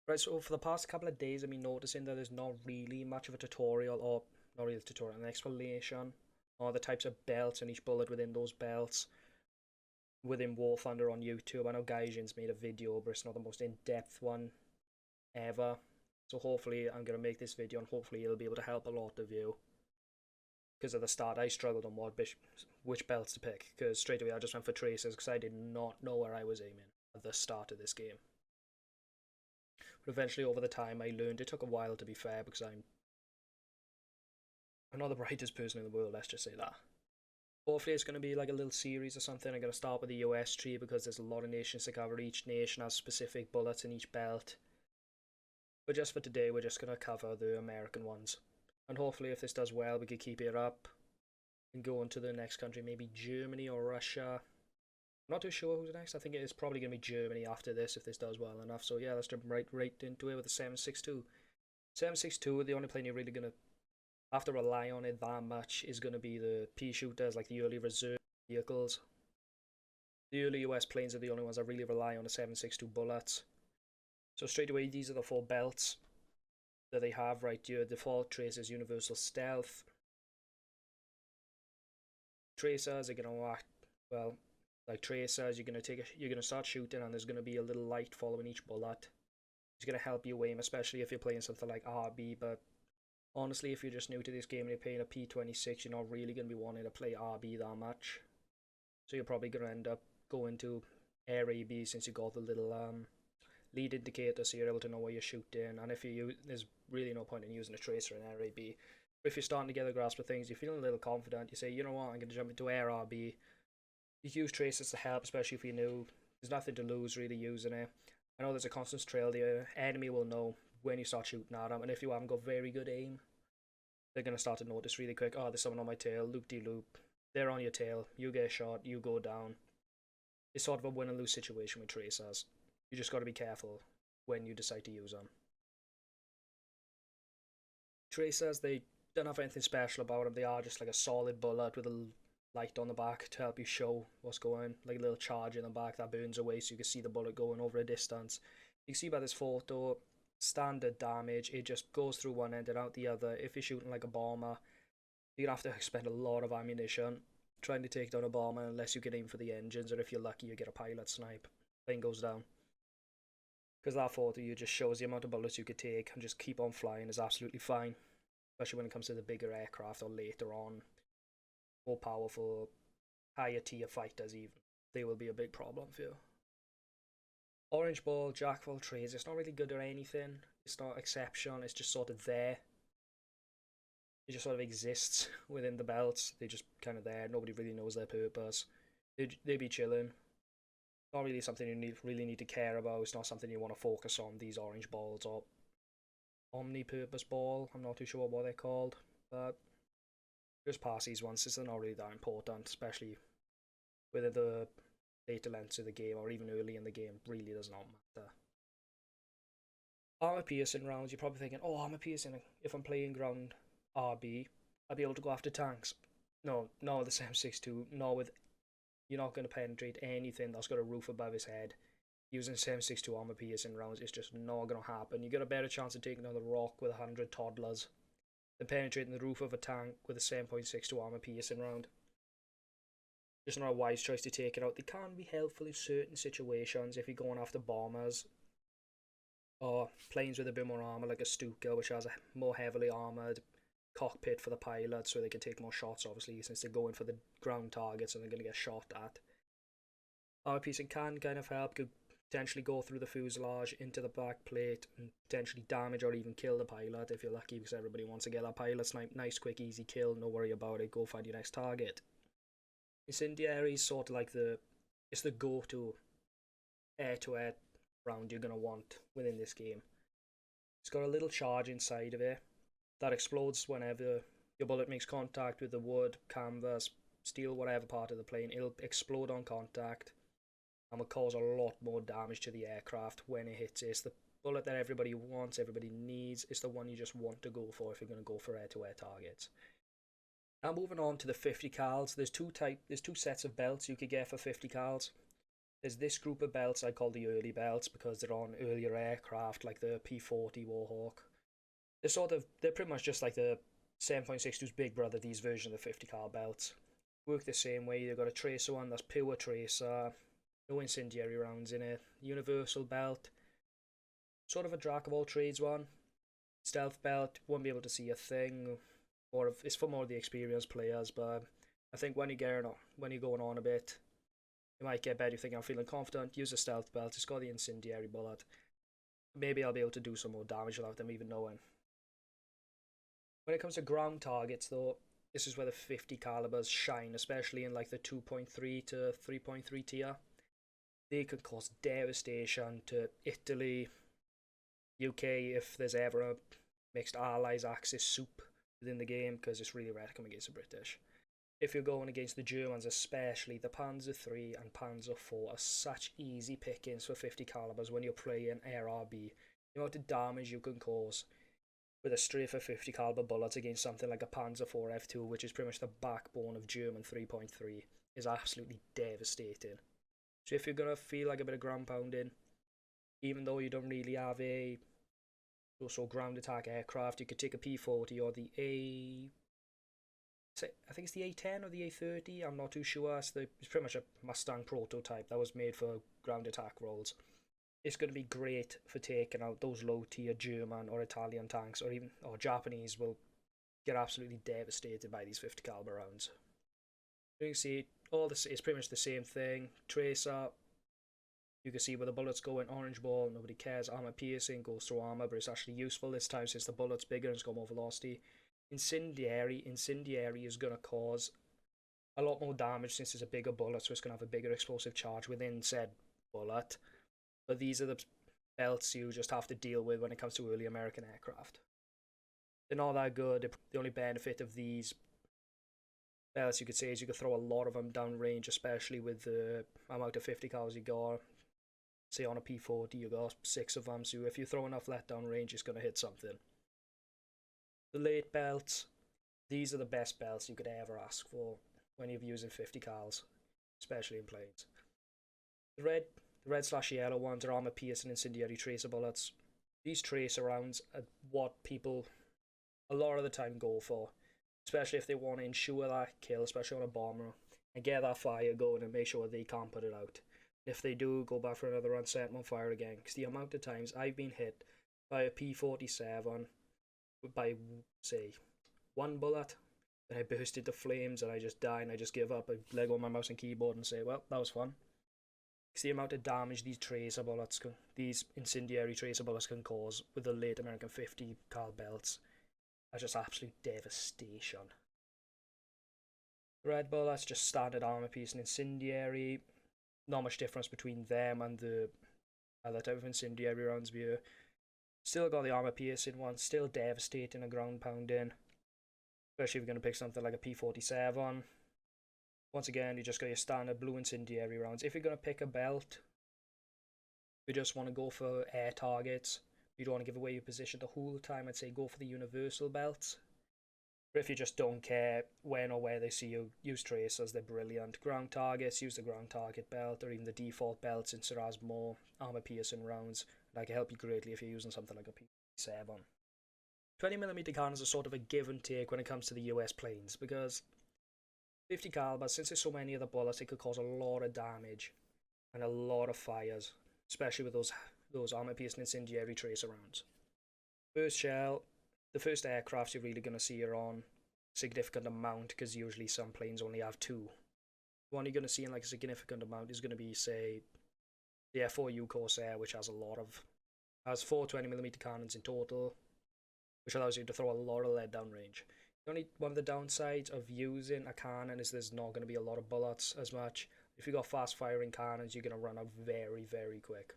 Right, so for the past couple of days, I've been noticing that there's not really much of a tutorial, or not really a tutorial, an explanation on the types of belts and each bullet within those belts within War Thunder on YouTube. I know Gaijin's made a video, but it's not the most in-depth one ever. So hopefully I'm going to make this video and hopefully it'll be able to help a lot of you. Because at the start I struggled on which belts to pick, because straight away I just went for tracers because I did not know where I was aiming at the start of this game. But eventually over the time I learned. It took a while, to be fair, because I'm not the brightest person in the world, let's just say that. Hopefully it's going to be like a little series or something. I'm going to start with the US tree because there's a lot of nations to cover. Each nation has specific bullets in each belt. But just for today, we're just going to cover the American ones. And hopefully if this does well, we could keep it up and go on to the next country, maybe Germany or Russia. I'm not too sure who's next. I think it is probably going to be Germany after this if this does well enough. So yeah, let's jump right into it with the 7.62. 7.62, the only plane you're really going to have to rely on it that much is going to be the pea shooters, like the early reserve vehicles. The early US planes are the only ones that really rely on the 7.62 bullets. So straight away, these are the 4 belts that they have. Right, your default tracers, universal stealth. Tracers are going to act well like tracers. You're going to start shooting, and there's going to be a little light following each bullet. It's going to help you aim, especially if you're playing something like RB. But honestly, if you're just new to this game and you're playing a P26, you're not really going to be wanting to play RB that much. So you're probably going to end up going to Air AB since you got the little lead indicator, so you're able to know where you're shooting. And if you there's really no point in using a tracer in Air AB. But if you're starting to get a grasp of things, you're feeling a little confident, you say, you know what, I'm going to jump into Air RB. You use tracers to help, especially if you're new. There's nothing to lose really using it. I know there's a constant trail. The enemy will know when you start shooting at them, and if you haven't got very good aim, they're going to start to notice really quick, oh, there's someone on my tail, loop-de-loop. They're on your tail, you get shot, you go down. It's sort of a win and lose situation with tracers. You just got to be careful when you decide to use them. Tracers, they don't have anything special about them. They are just like a solid bullet with a light on the back to help you show what's going, like a little charge in the back that burns away so you can see the bullet going over a distance. You can see by this photo, standard damage, it just goes through one end and out the other. If you're shooting like a bomber, you're going to have to spend a lot of ammunition trying to take down a bomber unless you get aim for the engines, or if you're lucky you get a pilot snipe. Plane goes down. Because that photo you just shows the amount of bullets you could take and just keep on flying is absolutely fine. Especially when it comes to the bigger aircraft or later on. More powerful, higher tier fighters even. They will be a big problem for you. Orange ball, jack of all trades. It's not really good or anything. It's not exceptional. It's just sort of there. It just sort of exists within the belts. They're just kind of there. Nobody really knows their purpose. They be chilling. Not really something you really need to care about. It's not something you want to focus on, these orange balls, or omni-purpose ball. I'm not too sure what they're called. But just pass these ones. It's not really that important, especially whether the later lengths of the game or even early in the game really does not matter. Armor piercing rounds, you're probably thinking, oh, armor piercing, if I'm playing ground RB, I'll be able to go after tanks. No, not with the 7.62, not with, you're not going to penetrate anything that's got a roof above his head. Using 7.62 armor piercing rounds, it's just not going to happen. You get a better chance of taking down the rock with 100 toddlers than penetrating the roof of a tank with a 7.62 armor piercing round. Just not a wise choice to take it out. They can be helpful in certain situations if you're going after bombers or planes with a bit more armor, like a Stuka, which has a more heavily armored cockpit for the pilots, so they can take more shots, obviously, since they're going for the ground targets and they're going to get shot at. Armor piercing can kind of help, could potentially go through the fuselage into the back plate and potentially damage or even kill the pilot if you're lucky, because everybody wants to get that pilot snipe. Nice, quick, easy kill, no worry about it, go find your next target. Incendiary is sort of like it's the go-to air-to-air round you're going to want within this game. It's got a little charge inside of it that explodes whenever your bullet makes contact with the wood, canvas, steel, whatever part of the plane. It'll explode on contact and will cause a lot more damage to the aircraft when it hits it. It's the bullet that everybody wants, everybody needs. It's the one you just want to go for if you're going to go for air-to-air targets. Now moving on to the 50 cals, there's two sets of belts you could get for 50 cals. There's this group of belts I call the early belts because they're on earlier aircraft like the P-40 Warhawk. They're pretty much just like the 7.62's big brother, these versions of the 50 cal belts. Work the same way. They've got a tracer one that's pure tracer, no incendiary rounds in it. Universal belt, sort of a jack of all trades one. Stealth belt, won't be able to see a thing. It's for more of the experienced players, but I think when you're going on a bit, you might get better. You think I'm feeling confident, use a stealth belt, it's got the incendiary bullet. Maybe I'll be able to do some more damage without them even knowing. When it comes to ground targets though, this is where the 50 calibers shine, especially in like the 2.3 to 3.3 tier. They could cause devastation to Italy, UK if there's ever a mixed allies axis soup within the game, because it's really rare to come against the British. If you're going against the Germans, especially, the Panzer III and Panzer IV are such easy pickings for 50 calibers when you're playing ARB. The amount of damage you can cause with a straight for 50 caliber bullets against something like a Panzer IV F2, which is pretty much the backbone of German 3.3, is absolutely devastating. So if you're going to feel like a bit of ground pounding, even though you don't really have a also ground attack aircraft, you could take a P-40 or the I think it's the A-10 or the A-30, I'm not too sure. It's pretty much a Mustang prototype that was made for ground attack roles. It's going to be great for taking out those low tier German or Italian tanks, or Japanese will get absolutely devastated by these 50 caliber rounds. You can see all this is pretty much the same thing. Tracer, you can see where the bullets go in. Orange ball, nobody cares. Armor piercing goes through armor, but it's actually useful this time since the bullet's bigger and it's got more velocity. Incendiary is going to cause a lot more damage since it's a bigger bullet, so it's going to have a bigger explosive charge within said bullet. But these are the belts you just have to deal with when it comes to early American aircraft. They're not that good. The only benefit of these belts, you could say, is you could throw a lot of them down range, especially with the amount of 50 cals you got. Say on a P-40 you got 6 of them, so if you throw enough let down range, it's going to hit something. The late belts, these are the best belts you could ever ask for when you're using 50 cals, especially in planes. The red/yellow ones are armor piercing incendiary tracer bullets. These tracer rounds are what people a lot of the time go for, especially if they want to ensure that kill, especially on a bomber, and get that fire going and make sure they can't put it out. If they do, go back for another run, set them on fire again, because the amount of times I've been hit by a P-47 by, say, one bullet, and I burst into flames and I just die and I just give up. I let go of my mouse and keyboard and say, well, that was fun. Because the amount of damage these incendiary tracer bullets can cause with the late American 50 cal belts are just absolute devastation. Red bullets, just standard armor piece and incendiary. Not much difference between them and the other type of incendiary rounds here. Still got the armor piercing one, still devastating a ground pounding. Especially if you're going to pick something like a P-47. Once again, you just got your standard blue incendiary rounds. If you're going to pick a belt, you just want to go for air targets, you don't want to give away your position the whole time, I'd say go for the universal belts. But if you just don't care when or where they see you, use tracers, they're brilliant. Ground targets, use the ground target belt, or even the default belt since it has more armor piercing rounds. That can help you greatly if you're using something like a P-7. 20mm cannons are sort of a give and take when it comes to the US planes, because 50 caliber, since there's so many of the bullets, it could cause a lot of damage and a lot of fires, especially with those armor piercing incendiary tracer rounds. First shell, the first aircraft you're really going to see are on a significant amount, because usually some planes only have 2. The one you're going to see in like a significant amount is going to be, say, the F4U Corsair, which has 4 20mm cannons in total, which allows you to throw a lot of lead down range. Only one of the downsides of using a cannon is there's not going to be a lot of bullets as much. If you've got fast firing cannons, you're going to run out very, very quick.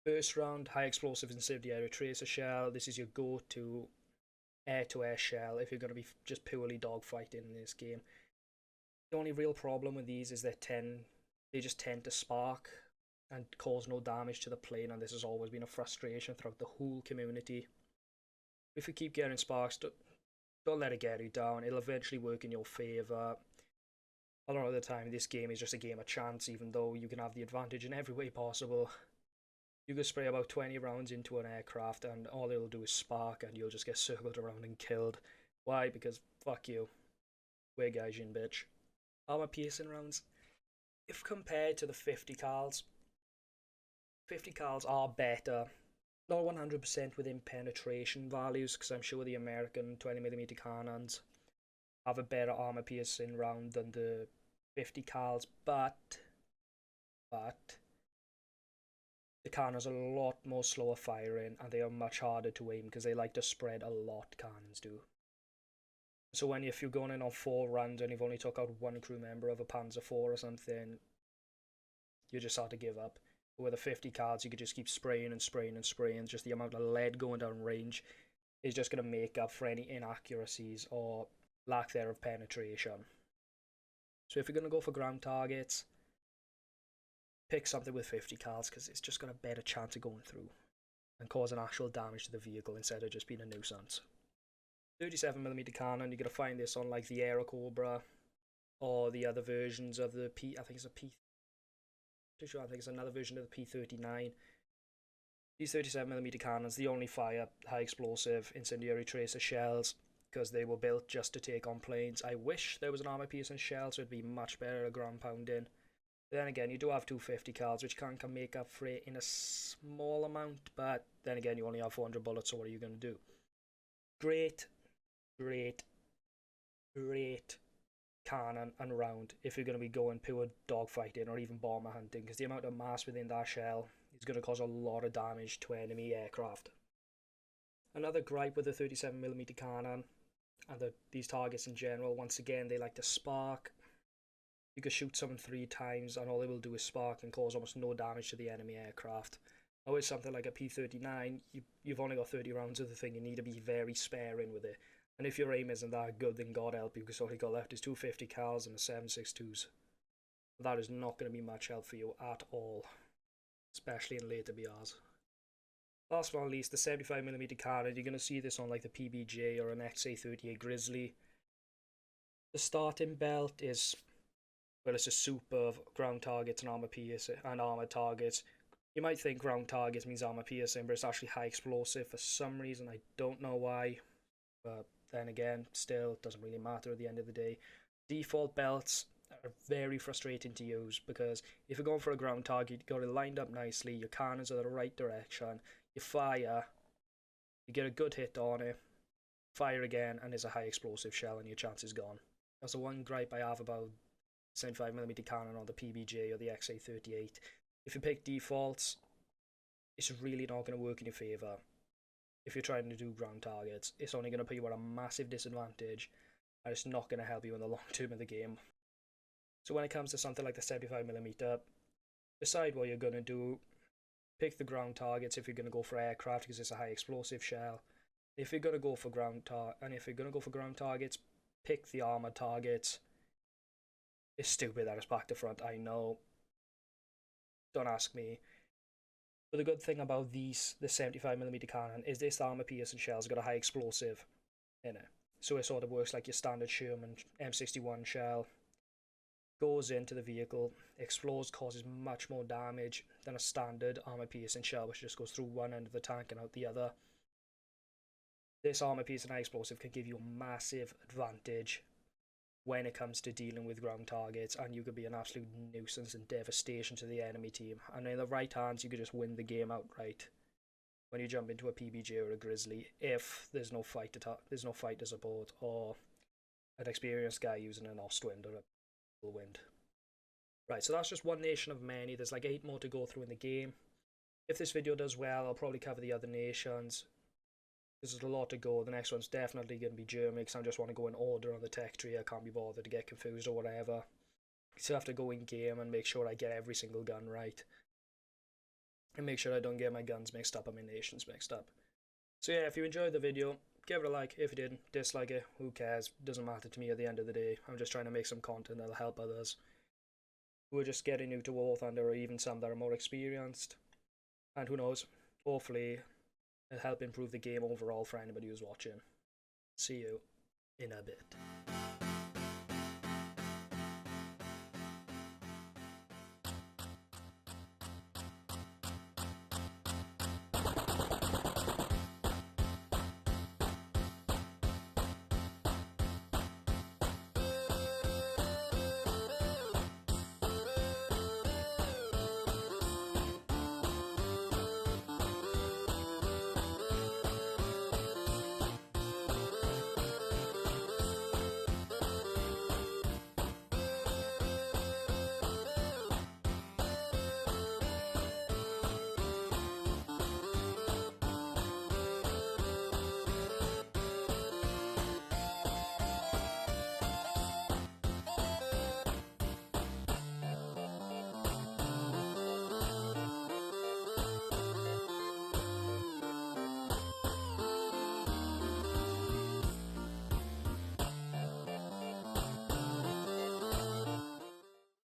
First round, high explosive incendiary tracer shell. This is your go-to air-to-air shell if you're going to be just purely dogfighting in this game. The only real problem with these is they just tend to spark and cause no damage to the plane, and this has always been a frustration throughout the whole community. If you keep getting sparks, don't let it get you down. It'll eventually work in your favour. a lot of the time this game is just a game of chance, even though you can have the advantage in every way possible. You can spray about 20 rounds into an aircraft and all it'll do is spark and you'll just get circled around and killed. Why? Because fuck you. We're gaijin, bitch. Armor piercing rounds. If compared to the 50 cals, 50 cals are better. Not 100% within penetration values, because I'm sure the American 20mm cannons have a better armor piercing round than the 50 cals, but the cannons are a lot more slower firing and they are much harder to aim because they like to spread a lot, cannons do. So if you're going in on 4 runs and you've only took out 1 crew member of a Panzer IV or something, you just start to give up. But with the 50 cals, you could just keep spraying and spraying and spraying. Just the amount of lead going down range is just going to make up for any inaccuracies or lack there of penetration. So if you're going to go for ground targets, pick something with 50 cals because it's just got a better chance of going through and causing actual damage to the vehicle instead of just being a nuisance. 37mm cannon, you're going to find this on like the Aero Cobra or the other versions of the I think it's another version of the P39. These 37mm cannons, they only fire high explosive incendiary tracer shells because they were built just to take on planes. I wish there was an armor piercing shell so it'd be much better at ground pounding. Then again, you do have 250 cals, which can make up for it in a small amount, but then again, you only have 400 bullets, so what are you going to do? Great cannon and round if you're going to be going pure dogfighting or even bomber hunting, because the amount of mass within that shell is going to cause a lot of damage to enemy aircraft. Another gripe with the 37mm cannon and these targets in general, once again, they like to spark. You can shoot someone 3 times and all they will do is spark and cause almost no damage to the enemy aircraft. Now with something like a P39, you've only got 30 rounds of the thing, you need to be very sparing with it. And if your aim isn't that good, then God help you, because all you got left is 250 cals and a 7.62s. That is not going to be much help for you at all, especially in later BRs. Last but not least, the 75mm cannon, you're going to see this on like the PBJ or an XA38 Grizzly. The starting belt is, well, it's a soup of ground targets and armor piercing and armor targets. You might think ground targets means armor piercing, but it's actually high explosive for some reason. I don't know why, but then again, still, it doesn't really matter at the end of the day. Default belts are very frustrating to use because if you're going for a ground target, you've got it lined up nicely, your cannons are the right direction, you fire, you get a good hit on it, fire again, and there's a high explosive shell and your chance is gone. That's the one gripe I have about 75mm cannon on the PBJ or the XA38. If you pick defaults, it's really not going to work in your favour. If you're trying to do ground targets, it's only going to put you at a massive disadvantage and it's not going to help you in the long term of the game. So when it comes to something like the 75mm, decide what you're going to do. Pick the ground targets if you're going to go for aircraft because it's a high explosive shell. If you're going to go for ground targets, pick the armor targets. It's stupid that it's back to front, I know. Don't ask me. But the good thing about the 75mm cannon is this armor piercing shell's got a high explosive in it. So it sort of works like your standard Sherman M61 shell. Goes into the vehicle, explodes, causes much more damage than a standard armor piercing shell, which just goes through one end of the tank and out the other. This armor piercing high explosive can give you a massive advantage when it comes to dealing with ground targets, and you could be an absolute nuisance and devastation to the enemy team. And in the right hands, you could just win the game outright when you jump into a PBJ or a Grizzly if there's no fight to support, or an experienced guy using an Ostwind or a wind. Right, so that's just one nation of many. There's like 8 more to go through in the game. If this video does well, I'll probably cover the other nations. There's a lot to go. The next one's definitely going to be Germany because I just want to go in order on the tech tree. I can't be bothered to get confused or whatever. So I have to go in game and make sure I get every single gun right. And make sure I don't get my guns mixed up and my nations mixed up. So yeah, if you enjoyed the video, give it a like. If you didn't, dislike it. Who cares? Doesn't matter to me at the end of the day. I'm just trying to make some content that'll help others who are just getting new to War Thunder, or even some that are more experienced. And who knows, hopefully it'll help improve the game overall for anybody who's watching. See you in a bit.